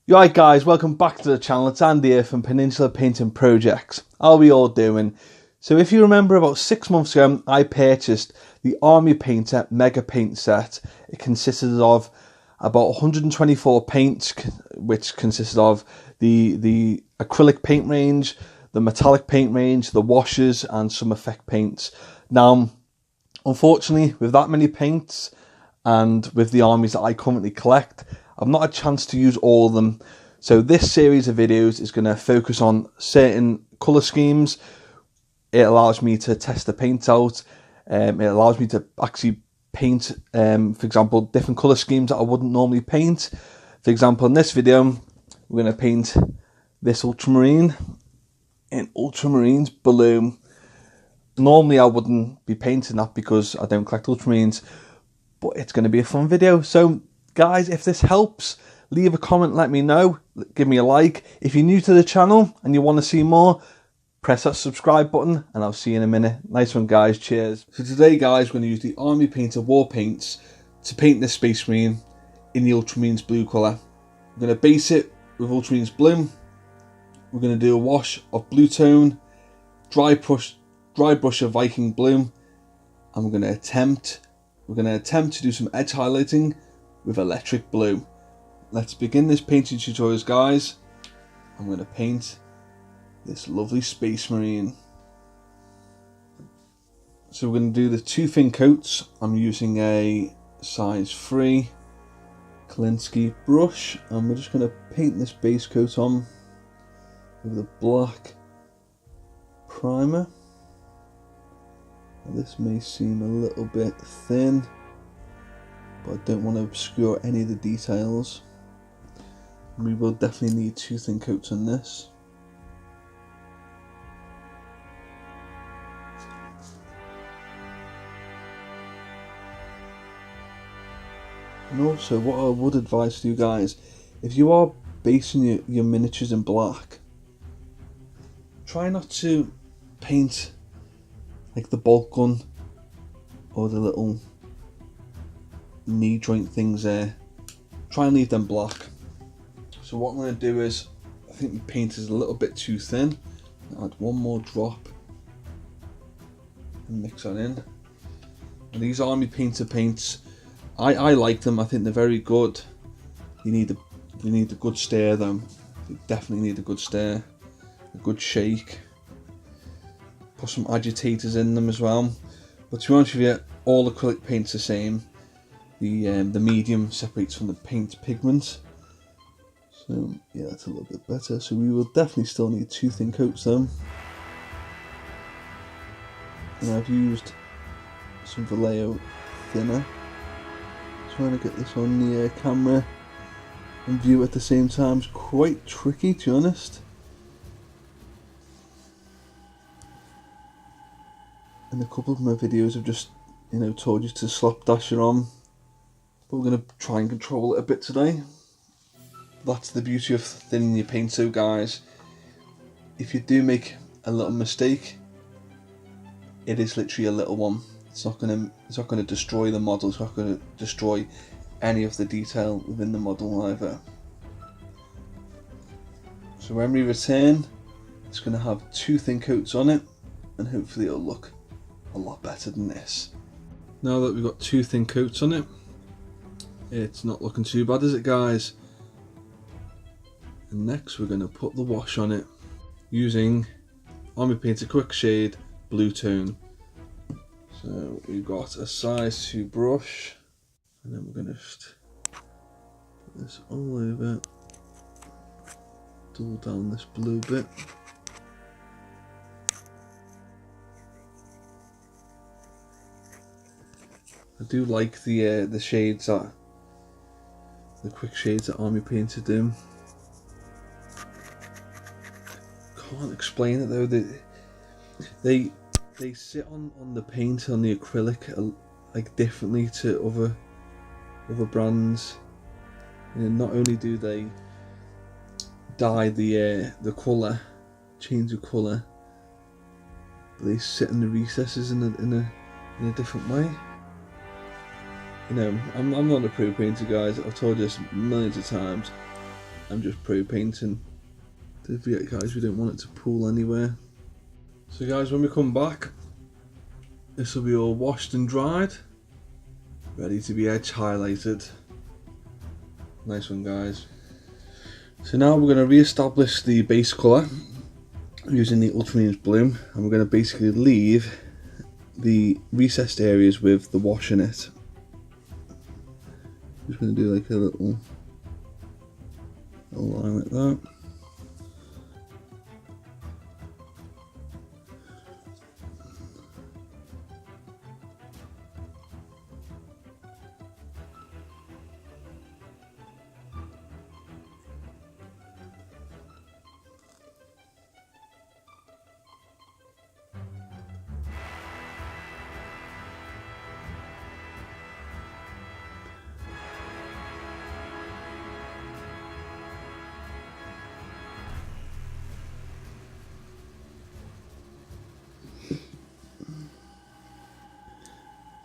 You alright guys, welcome back to the channel. It's Andy here from Peninsula Painting Projects. How are we all doing? So if you remember, about 6 months ago I purchased the Army Painter Mega Paint Set. It consisted of about 124 paints, which consisted of the acrylic paint range, the metallic paint range, the washes and some effect paints. Now, unfortunately, with that many paints and with the armies that I currently collect, I've not had a chance to use all of them. So this series of videos is going to focus on certain colour schemes. It allows me to test the paint out. It allows me to actually paint, for example, different colour schemes that I wouldn't normally paint. For example, in this video, we're going to paint this Ultramarine in Ultramarines blue. Normally I wouldn't be painting that because I don't collect Ultramarines, but it's going to be a fun video. So guys, if this helps, leave a comment, let me know, give me a like. If you're new to the channel and you want to see more, press that subscribe button and I'll see you in a minute. Nice one guys, cheers. So today guys, we're going to use the Army Painter War Paints to paint this Space Marine in the Ultramarines blue colour. We're going to base it with Ultramarines blue. We're going to do a wash of blue tone, dry brush of Viking blue, and we're going to attempt to do some edge highlighting with electric blue. Let's begin this painting tutorials guys. I'm going to paint this lovely Space Marine. So we're going to do the 2 thin coats. I'm using a size 3 Kolinsky brush and we're just going to paint this base coat on with a black primer. Now, this may seem a little bit thin, but I don't want to obscure any of the details. We will definitely need 2 thin coats on this. And also, what I would advise to you guys, if you are basing your miniatures in black, try not to paint like the bolt gun or the little knee joint things there. Try and leave them black. So what I'm going to do is, I think the paint is a little bit too thin. I'll add 1 more drop and mix that in. And these Army Painter paints, I like them. I think they're very good. You need a good stir though. You definitely need a good stir, a good shake. Put some agitators in them as well. But to be honest with you, all acrylic paint's the same. The medium separates from the paint pigment. So yeah, that's a little bit better. So we will definitely still need 2 thin coats though. And I've used some Vallejo thinner. Trying to get this on the camera and view at the same time is quite tricky, to be honest. In a couple of my videos I've just, told you to slapdash it on. But we're going to try and control it a bit today. That's the beauty of thinning your paint. So guys, if you do make a little mistake, it is literally a little one. It's not going to destroy the model. It's not going to destroy any of the detail within the model either. So when we return, it's going to have 2 thin coats on it, and hopefully it'll look a lot better than this. Now that we've got 2 thin coats on it, it's not looking too bad, is it guys? And next we're going to put the wash on it using Army Painter Quick Shade Blue Tone. So we've got a size 2 brush, and then we're going to just put this all over, dull down this blue bit. I do like the shades that the quick shades that Army Painter do. Can't explain it though. They sit on the paint, on the acrylic, like differently to other brands. Not only do they dye the colour, change the colour, but they sit in the recesses in a different way. I'm not a pro painter guys, I've told you this millions of times. I'm just pro painting. Don't forget guys, we don't want it to pool anywhere. So guys, when we come back, this will be all washed and dried, ready to be edge highlighted. Nice one guys. So now we're going to re-establish the base colour using the Ultramarines blue, and we're going to basically leave the recessed areas with the wash in it. Just going to do like a little line like that.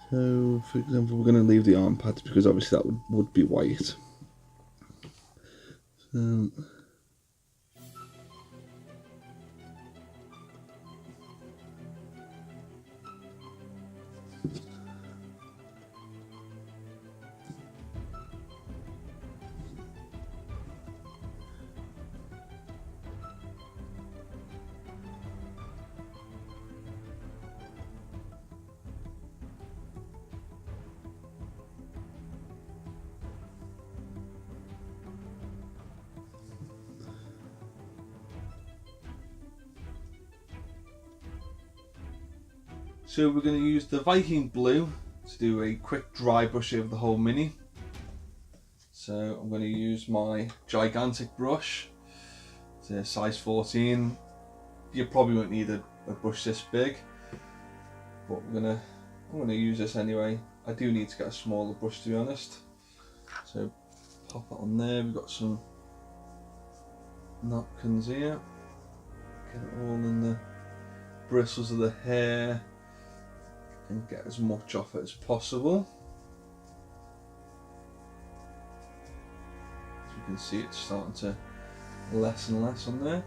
So, for example, we're going to leave the arm pads because obviously that would be white. So, So we're going to use the Viking blue to do a quick dry brush over the whole mini. So I'm going to use my gigantic brush. It's a size 14. You probably won't need a brush this big, but I'm going to use this anyway. I do need to get a smaller brush to be honest. So pop it on there. We've got some napkins here. Get it all in the bristles of the hair and get as much off it as possible. As you can see, it's starting to less and less on there.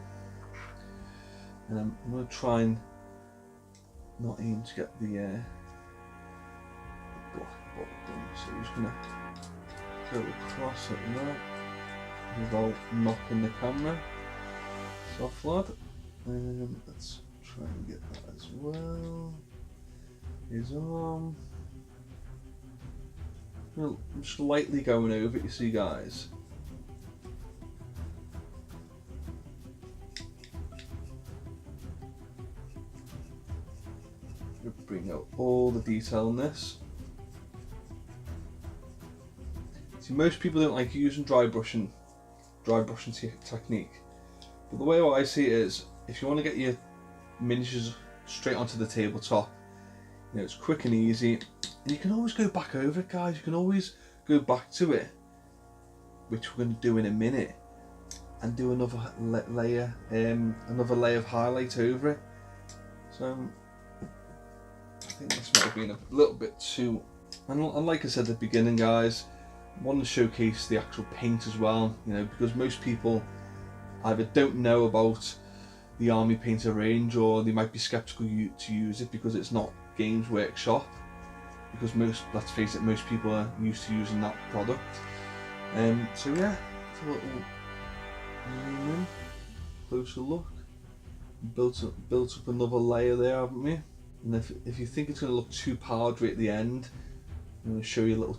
And I'm going to try and not aim to get the black bottom done. So I'm just going to go across it like that without knocking the camera. Soft lad. Let's try and get that as well. His arm. I'm just lightly going over it, you see guys. Bring out all the detail in this. See, most people don't like using dry brushing technique. But the way I see it is, if you want to get your miniatures straight onto the tabletop, you know, it's quick and easy, and you can always go back over it, guys. You can always go back to it, which we're going to do in a minute, and do another layer of highlight over it. So I think this might have been a little bit too, and like I said at the beginning, guys, I want to showcase the actual paint as well. You know, because most people either don't know about the Army Painter range, or they might be skeptical to use it because it's not Games Workshop, because let's face it, most people are used to using that product. So yeah, it's a little zoom in, closer look. Built up another layer there, haven't we? And if you think it's going to look too powdery at the end, I'm going to show you a little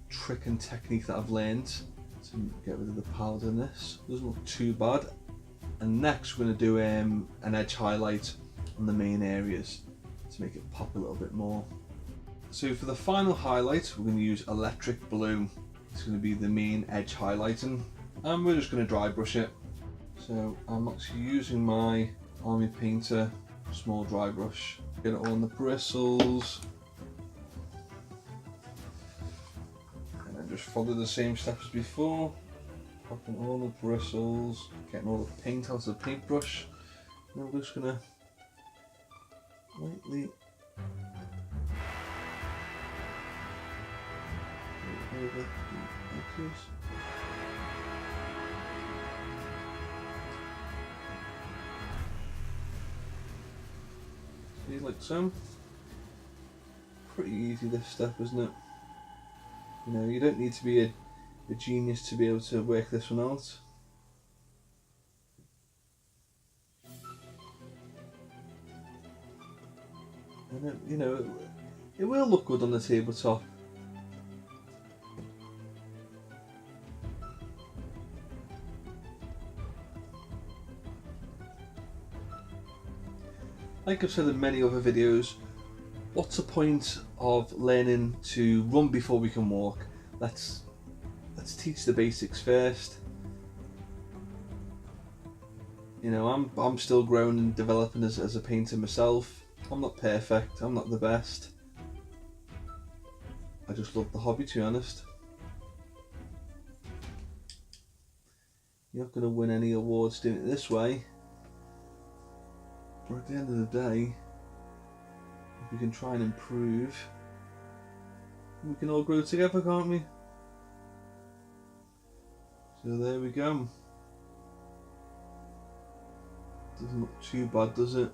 trick and technique that I've learned to get rid of the powder in this. It doesn't look too bad. And next we're going to do an edge highlight on the main areas to make it pop a little bit more. So for the final highlight, we're going to use electric blue. It's going to be the main edge highlighting, and we're just going to dry brush it. So I'm actually using my Army Painter small dry brush. Get it all on the bristles, and then just follow the same steps as before. Popping all the bristles, getting all the paint out of the paintbrush. And we're just going to lightly over the edges. See, like so. Pretty easy this step, isn't it? You know, you don't need to be a genius to be able to work this one out. And you know, it will look good on the tabletop. Like I've said in many other videos, what's the point of learning to run before we can walk? Let's teach the basics first. You know, I'm still growing and developing as a painter myself. I'm not perfect, I'm not the best. I just love the hobby, to be honest. You're not going to win any awards doing it this way. But at the end of the day, if we can try and improve, we can all grow together, can't we? So there we go. Doesn't look too bad, does it?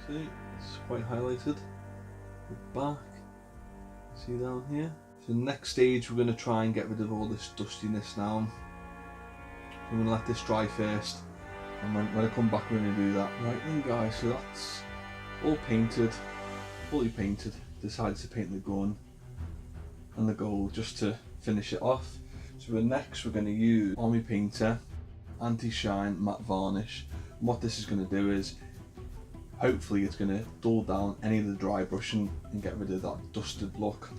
See, it's quite highlighted. The back, see down here. So next stage, we're going to try and get rid of all this dustiness now. I'm going to let this dry first, and when I come back we're going to do that. Right then guys, so that's all painted, fully painted. Decided to paint the gun and the gold just to finish it off. So next we're going to use Army Painter Anti-Shine Matte Varnish. And what this is going to do is, hopefully it's going to dull down any of the dry brushing and get rid of that dusted look.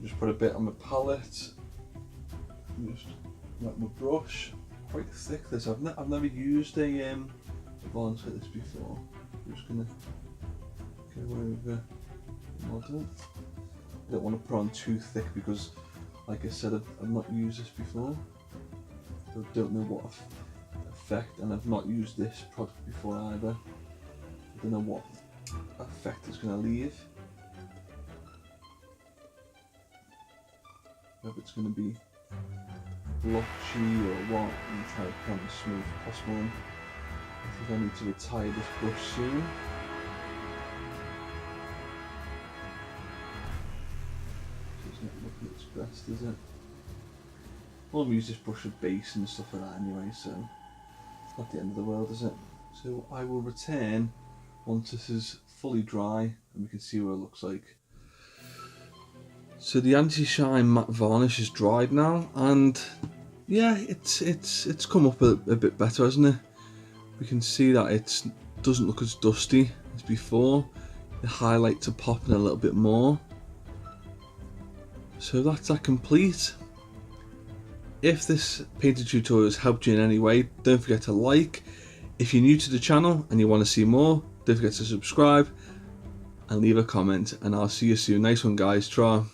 Just put a bit on my palette, just let my brush, quite thick this. I've never used a varnish like this before. I'm just going to go over the model. I don't want to put on too thick because, like I said, I've not used this before. So I don't know what effect, and I've not used this product before either. I don't know what effect it's going to leave. Whether it's going to be blotchy or what. I'm going to try to put on as smooth as possible. I think I need to retire this brush soon. So it's not looking its best, is it? I'll use this brush with base and stuff like that anyway, so it's not the end of the world, is it? So I will return once this is fully dry and we can see what it looks like. So the anti-shine matte varnish is dried now, and yeah, it's come up a bit better, hasn't it? We can see that it doesn't look as dusty as before. The highlights are popping a little bit more. So that's that complete. If this painting tutorial has helped you in any way, don't forget to like. If you're new to the channel and you want to see more, don't forget to subscribe and leave a comment, and I'll see you soon. Nice one guys, try.